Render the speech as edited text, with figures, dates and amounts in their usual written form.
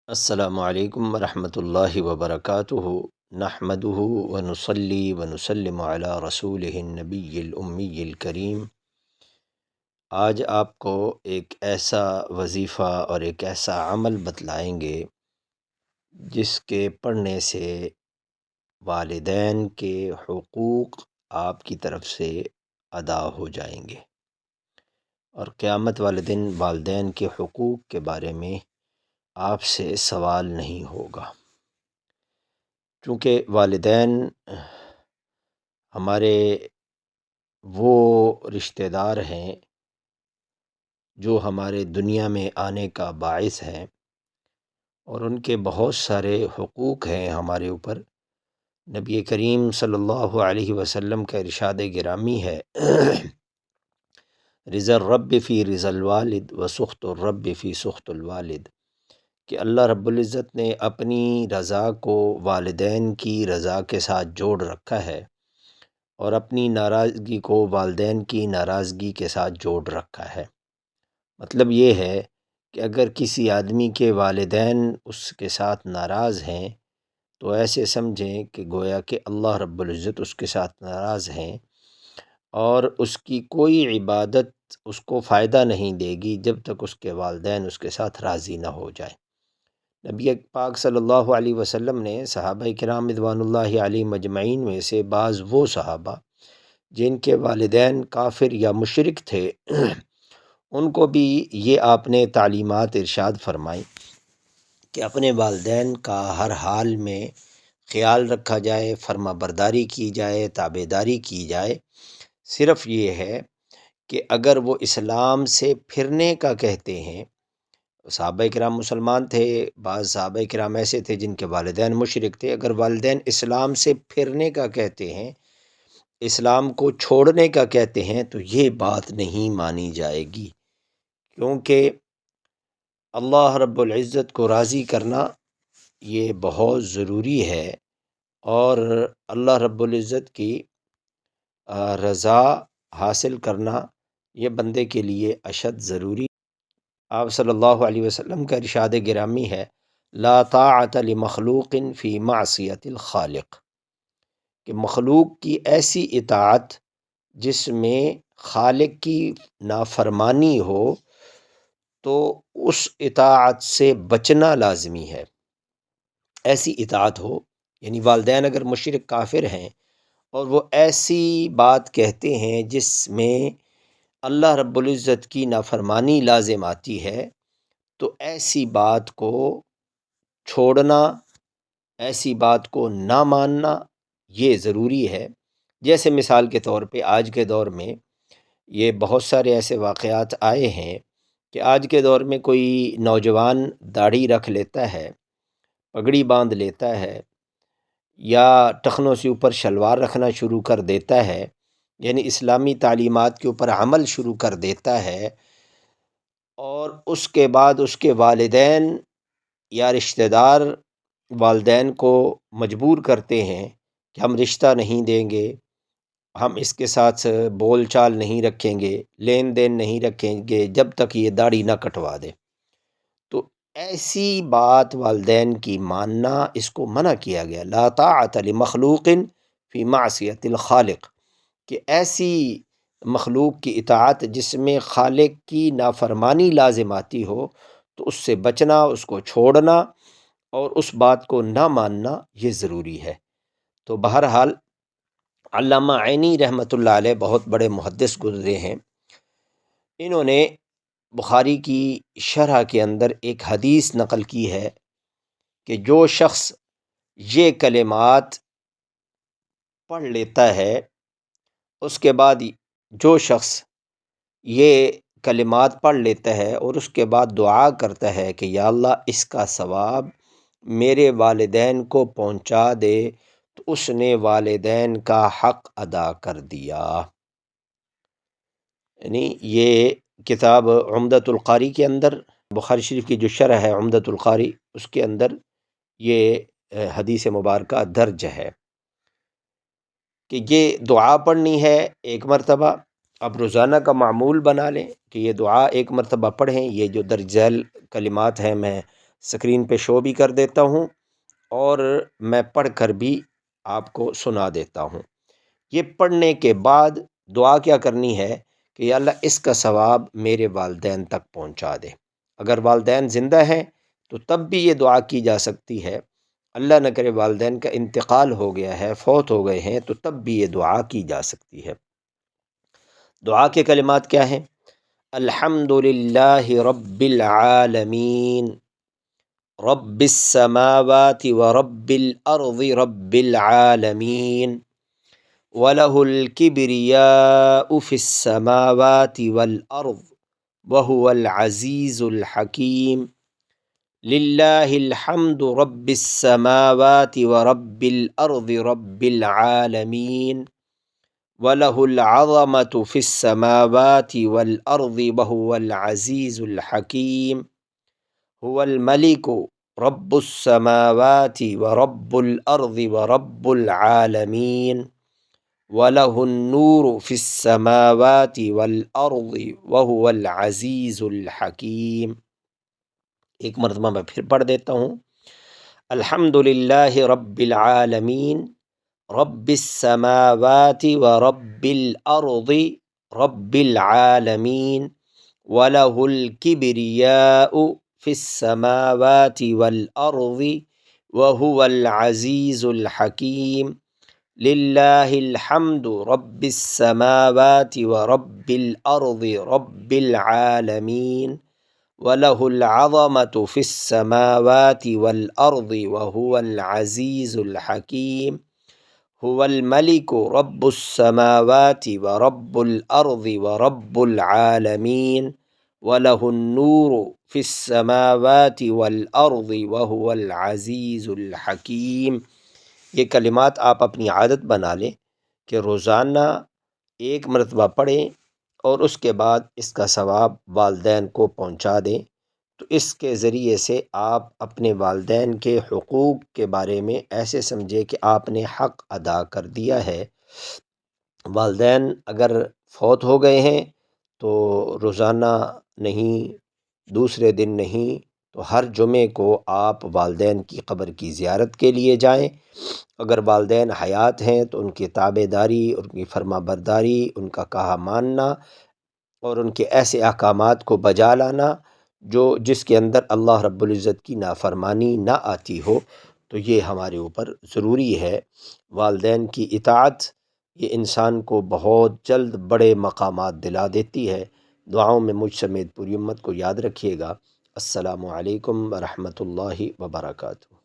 السلام علیکم ورحمۃ اللہ وبرکاتہ نحمدہ ونصلی ونسلم علی رسولہ النبی الامی الکریم۔ آج آپ کو ایک ایسا وظیفہ اور ایک ایسا عمل بتلائیں گے جس کے پڑھنے سے والدین کے حقوق آپ کی طرف سے ادا ہو جائیں گے، اور قیامت والے دن والدین کے حقوق کے بارے میں آپ سے سوال نہیں ہوگا، چونکہ والدین ہمارے وہ رشتہ دار ہیں جو ہمارے دنیا میں آنے کا باعث ہیں، اور ان کے بہت سارے حقوق ہیں ہمارے اوپر۔ نبی کریم صلی اللہ علیہ وسلم کا ارشاد گرامی ہے رضا الرب فی رضا الوالد و سخط الرب فی سخط الوالد، کہ اللہ رب العزت نے اپنی رضا کو والدین کی رضا کے ساتھ جوڑ رکھا ہے، اور اپنی ناراضگی کو والدین کی ناراضگی کے ساتھ جوڑ رکھا ہے۔ مطلب یہ ہے کہ اگر کسی آدمی کے والدین اس کے ساتھ ناراض ہیں تو ایسے سمجھیں کہ گویا کہ اللہ رب العزت اس کے ساتھ ناراض ہیں، اور اس کی کوئی عبادت اس کو فائدہ نہیں دے گی جب تک اس کے والدین اس کے ساتھ راضی نہ ہو جائیں۔ نبی پاک صلی اللہ علیہ وسلم نے صحابہ کرام رضوان اللہ علیہ مجمعین میں سے بعض وہ صحابہ جن کے والدین کافر یا مشرک تھے ان کو بھی یہ آپ نے تعلیمات ارشاد فرمائی کہ اپنے والدین کا ہر حال میں خیال رکھا جائے، فرما برداری کی جائے، تابع داری کی جائے۔ صرف یہ ہے کہ اگر وہ اسلام سے پھرنے کا کہتے ہیں، صحابہ کرام مسلمان تھے، بعض صحابہ کرام ایسے تھے جن کے والدین مشرک تھے، اگر والدین اسلام سے پھرنے کا کہتے ہیں، اسلام کو چھوڑنے کا کہتے ہیں، تو یہ بات نہیں مانی جائے گی، کیونکہ اللہ رب العزت کو راضی کرنا یہ بہت ضروری ہے، اور اللہ رب العزت کی رضا حاصل کرنا یہ بندے کے لیے اشد ضروری۔ آپ صلی اللہ علیہ وسلم کا ارشاد گرامی ہے لا طاعت لمخلوق فی معصیت الخالق، کہ مخلوق کی ایسی اطاعت جس میں خالق کی نافرمانی ہو تو اس اطاعت سے بچنا لازمی ہے۔ ایسی اطاعت ہو، یعنی والدین اگر مشرک کافر ہیں اور وہ ایسی بات کہتے ہیں جس میں اللہ رب العزت کی نافرمانی لازم آتی ہے، تو ایسی بات کو چھوڑنا، ایسی بات کو نہ ماننا یہ ضروری ہے۔ جیسے مثال کے طور پہ آج کے دور میں یہ بہت سارے ایسے واقعات آئے ہیں کہ آج کے دور میں کوئی نوجوان داڑھی رکھ لیتا ہے، پگڑی باندھ لیتا ہے، یا ٹخنوں سے اوپر شلوار رکھنا شروع کر دیتا ہے، یعنی اسلامی تعلیمات کے اوپر عمل شروع کر دیتا ہے، اور اس کے بعد اس کے والدین یا رشتہ دار والدین کو مجبور کرتے ہیں کہ ہم رشتہ نہیں دیں گے، ہم اس کے ساتھ بول چال نہیں رکھیں گے، لین دین نہیں رکھیں گے جب تک یہ داڑھی نہ کٹوا دے۔ تو ایسی بات والدین کی ماننا، اس کو منع کیا گیا، لا طاعت لمخلوق فی معصیت الخالق، کہ ایسی مخلوق کی اطاعت جس میں خالق کی نافرمانی لازم آتی ہو تو اس سے بچنا، اس کو چھوڑنا اور اس بات کو نہ ماننا یہ ضروری ہے۔ تو بہرحال علامہ عینی رحمۃ اللہ علیہ بہت بڑے محدث گزرے ہیں، انہوں نے بخاری کی شرح کے اندر ایک حدیث نقل کی ہے کہ جو شخص یہ کلمات پڑھ لیتا ہے، اس کے بعد جو شخص یہ کلمات پڑھ لیتا ہے اور اس کے بعد دعا کرتا ہے کہ یا اللہ اس کا ثواب میرے والدین کو پہنچا دے، تو اس نے والدین کا حق ادا کر دیا۔ یعنی یہ کتاب عمدۃ القاری کے اندر، بخاری شریف کی جو شرح ہے عمدۃ القاری، اس کے اندر یہ حدیث مبارکہ درج ہے کہ یہ دعا پڑھنی ہے ایک مرتبہ، اب روزانہ کا معمول بنا لیں کہ یہ دعا ایک مرتبہ پڑھیں۔ یہ جو درج ذیل کلمات ہیں میں اسکرین پہ شو بھی کر دیتا ہوں اور میں پڑھ کر بھی آپ کو سنا دیتا ہوں۔ یہ پڑھنے کے بعد دعا کیا کرنی ہے کہ یا اللہ اس کا ثواب میرے والدین تک پہنچا دے۔ اگر والدین زندہ ہیں تو تب بھی یہ دعا کی جا سکتی ہے، اللہ نہ کرے والدین کا انتقال ہو گیا ہے، فوت ہو گئے ہیں، تو تب بھی یہ دعا کی جا سکتی ہے۔ دعا کے کلمات کیا ہیں؟ الحمد للہ رب العالمین رب السماوات ورب الارض رب العالمین وَلَهُ الْكِبْرِيَاءُ فِي السَّمَاوَاتِ وَالْأَرْضِ وَهُوَ الْعَزِيزُ الْحَكِيمُ لِلَّهِ الْحَمْدُ رَبِّ السَّمَاوَاتِ وَرَبِّ الْأَرْضِ رَبِّ الْعَالَمِينَ وَلَهُ الْعَظَمَةُ فِي السَّمَاوَاتِ وَالْأَرْضِ وَهُوَ الْعَزِيزُ الْحَكِيمُ هُوَ الْمَلِكُ رَبُّ السَّمَاوَاتِ وَرَبُّ الْأَرْضِ وَرَبُّ الْعَالَمِينَ وَلَهُ النُّورُ فِي السَّمَاوَاتِ وَالْأَرْضِ وَهُوَ الْعَزِيزُ الْحَكِيمُ۔ ایک مرتبہ میں پھر پڑھ دیتا ہوں۔ الحمد للہ رب العالمین رب السماوات ورب الارض رب العالمین وَلَهُ الْكِبْرِيَاءُ فِي السَّمَاوَاتِ وَالْأَرْضِ وَهُوَ الْعَزِيزُ الْحَكِيمُ لِلَّهِ الْحَمْدُ رَبِّ السَّمَاوَاتِ وَرَبِّ الْأَرْضِ رَبِّ الْعَالَمِينَ وَلَهُ الْعَظَمَةُ فِي السَّمَاوَاتِ وَالْأَرْضِ وَهُوَ الْعَزِيزُ الْحَكِيمُ هُوَ الْمَلِكُ رَبُّ السَّمَاوَاتِ وَرَبُّ الْأَرْضِ وَرَبُّ الْعَالَمِينَ وَلَهُ النُّورُ فِي السَّمَاوَاتِ وَالْأَرْضِ وَهُوَ الْعَزِيزُ الْحَكِيمُ۔ یہ کلمات آپ اپنی عادت بنا لیں کہ روزانہ ایک مرتبہ پڑھیں اور اس کے بعد اس کا ثواب والدین کو پہنچا دیں، تو اس کے ذریعے سے آپ اپنے والدین کے حقوق کے بارے میں ایسے سمجھے کہ آپ نے حق ادا کر دیا ہے۔ والدین اگر فوت ہو گئے ہیں تو روزانہ نہیں، دوسرے دن نہیں، تو ہر جمعے کو آپ والدین کی قبر کی زیارت کے لیے جائیں۔ اگر والدین حیات ہیں تو ان کی تابع داری، ان کی فرما برداری، ان کا کہا ماننا اور ان کے ایسے احکامات کو بجا لانا جس کے اندر اللہ رب العزت کی نافرمانی نہ آتی ہو، تو یہ ہمارے اوپر ضروری ہے۔ والدین کی اطاعت یہ انسان کو بہت جلد بڑے مقامات دلا دیتی ہے۔ دعاؤں میں مجھ سمیت پوری امت کو یاد رکھیے گا۔ السلام علیکم ورحمۃ اللہ وبرکاتہ۔